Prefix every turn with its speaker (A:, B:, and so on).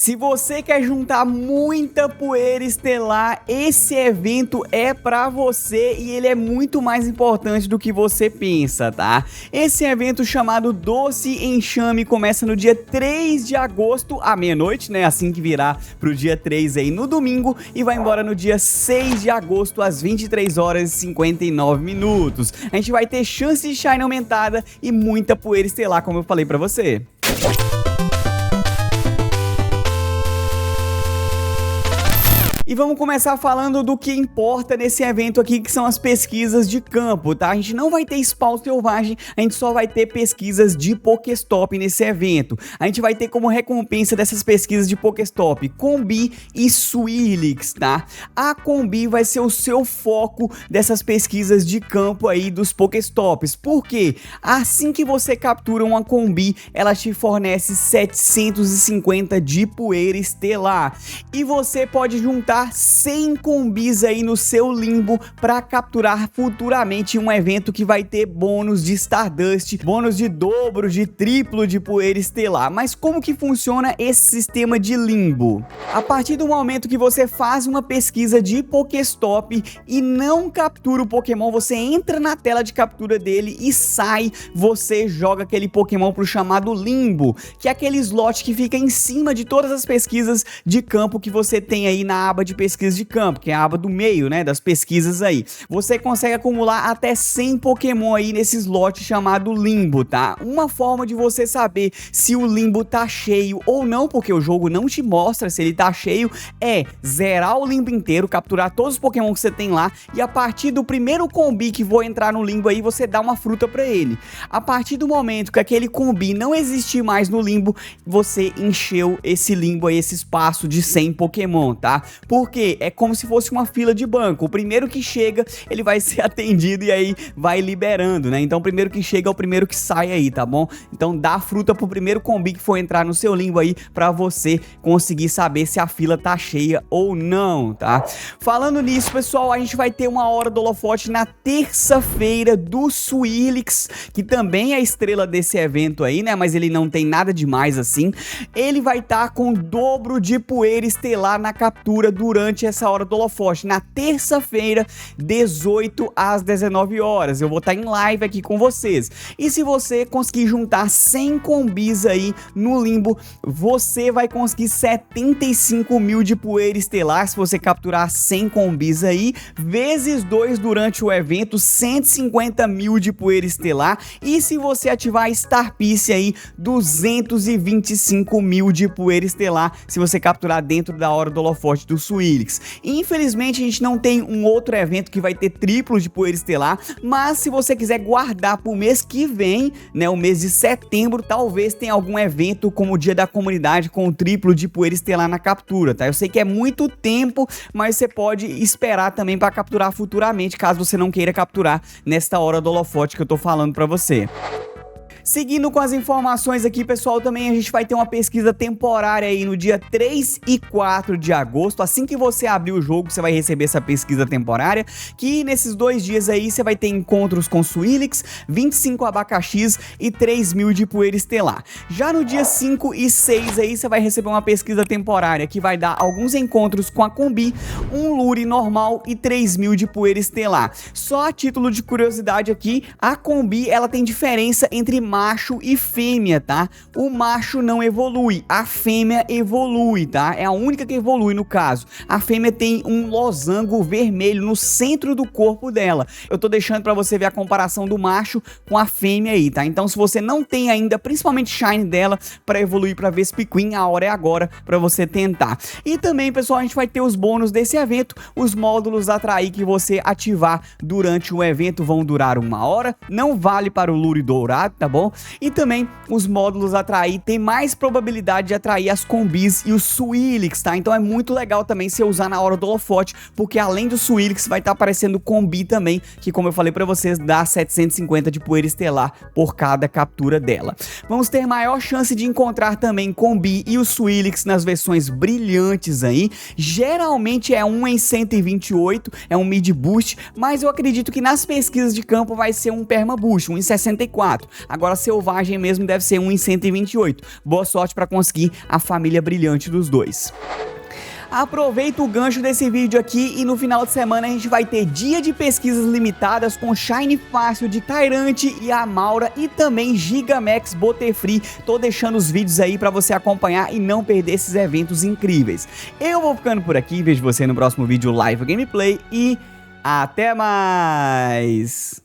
A: Se você quer juntar muita poeira estelar, esse evento é pra você e ele é muito mais importante do que você pensa, tá? Esse evento chamado Doce Enxame começa no dia 3 de agosto à meia-noite, né? Assim que virar pro dia 3 aí no domingo e vai embora no dia 6 de agosto às 23 horas e 59 minutos. A gente vai ter chance de shine aumentada e muita poeira estelar, como eu falei pra você. E vamos começar falando do que importa nesse evento aqui, que são as pesquisas de campo, tá? A gente não vai ter spawn selvagem, a gente só vai ter pesquisas de Pokéstop nesse evento. A gente vai ter como recompensa dessas pesquisas de Pokéstop Combi e Swirlix, tá? A Combi vai ser o seu foco dessas pesquisas de campo aí dos Pokéstops. Por quê? Assim que você captura uma Combi, ela te fornece 750 de poeira estelar. E você pode juntar 100 combis aí no seu limbo para capturar futuramente um evento que vai ter bônus de Stardust, bônus de dobro, de triplo de poeira estelar. Mas como que funciona esse sistema de limbo? A partir do momento que você faz uma pesquisa de Pokéstop e não captura o Pokémon, você entra na tela de captura dele e sai, você joga aquele Pokémon pro chamado limbo, que é aquele slot que fica em cima de todas as pesquisas de campo que você tem aí na aba de pesquisa de campo, que é a aba do meio, né, das pesquisas aí. Você consegue acumular até 100 Pokémon aí nesse slot chamado limbo, tá? Uma forma de você saber se o limbo tá cheio ou não, porque o jogo não te mostra se ele tá cheio, é zerar o limbo inteiro, capturar todos os Pokémon que você tem lá e a partir do primeiro combi que for entrar no limbo aí, você dá uma fruta pra ele. A partir do momento que aquele combi não existir mais no limbo, você encheu esse limbo aí, esse espaço de 100 Pokémon, tá? Porque é como se fosse uma fila de banco. O primeiro que chega, ele vai ser atendido e aí vai liberando, né? Então o primeiro que chega é o primeiro que sai aí, tá bom? Então dá fruta pro primeiro combi que for entrar no seu limbo aí pra você conseguir saber se a fila tá cheia ou não, tá? Falando nisso, pessoal, a gente vai ter uma hora do holofote na terça-feira do Swirlix, que também é a estrela desse evento aí, né? Mas ele não tem nada demais assim. Ele vai estar com o dobro de poeira estelar na captura durante essa hora do holofote, na terça-feira, 18 às 19 horas. Eu vou estar em live aqui com vocês. E se você conseguir juntar 100 combis aí no limbo, você vai conseguir 75 mil de poeira estelar. Se você capturar 100 combis aí, vezes 2 durante o evento, 150 mil de poeira estelar. E se você ativar a Star Piece aí, 225 mil de poeira estelar, se você capturar dentro da hora do holofote do Swirlix. Infelizmente a gente não tem um outro evento que vai ter triplo de poeira estelar, mas se você quiser guardar pro mês que vem, né, o mês de setembro, talvez tenha algum evento como o Dia da Comunidade com o triplo de poeira estelar na captura, tá? Eu sei que é muito tempo, mas você pode esperar também para capturar futuramente, caso você não queira capturar nesta hora do holofote que eu tô falando para você. Seguindo com as informações aqui, pessoal, também a gente vai ter uma pesquisa temporária aí no dia 3 e 4 de agosto. Assim que você abrir o jogo, você vai receber essa pesquisa temporária, que nesses 2 dias aí você vai ter encontros com Swirlix, 25 abacaxis e 3 mil de poeira estelar. Já no dia 5 e 6 aí você vai receber uma pesquisa temporária que vai dar alguns encontros com a Combi, um Lure normal e 3 mil de poeira estelar. Só a título de curiosidade aqui, a Combi ela tem diferença entre macho e fêmea, tá? O macho não evolui, a fêmea evolui, tá? É a única que evolui no caso. A fêmea tem um losango vermelho no centro do corpo dela. Eu tô deixando pra você ver a comparação do macho com a fêmea aí, tá? Então se você não tem ainda, principalmente Shine dela, pra evoluir pra Vespiquen, a hora é agora pra você tentar. E também, pessoal, a gente vai ter os bônus desse evento, os módulos atrair que você ativar durante o evento vão durar 1 hora, não vale para o Lure dourado, tá bom? E também os módulos atrair tem mais probabilidade de atrair as combis e os Swirlix, tá? Então é muito legal também você usar na hora do holofote, porque além do Swirlix vai estar aparecendo combi também, que como eu falei pra vocês, dá 750 de poeira estelar por cada captura dela. Vamos ter maior chance de encontrar também combi e os Swirlix nas versões brilhantes aí. Geralmente é 1 em 128, é um mid boost, mas eu acredito que nas pesquisas de campo vai ser um perma boost, 1 em 64. Agora Agora selvagem mesmo deve ser um em 128. Boa sorte para conseguir a família brilhante dos dois. Aproveita o gancho desse vídeo aqui e no final de semana a gente vai ter dia de pesquisas limitadas com Shine Fácil de Tyrante e Amaura e também Gigamax Butterfree. Tô deixando os vídeos aí pra você acompanhar e não perder esses eventos incríveis. Eu vou ficando por aqui, vejo você no próximo vídeo Live Gameplay e até mais!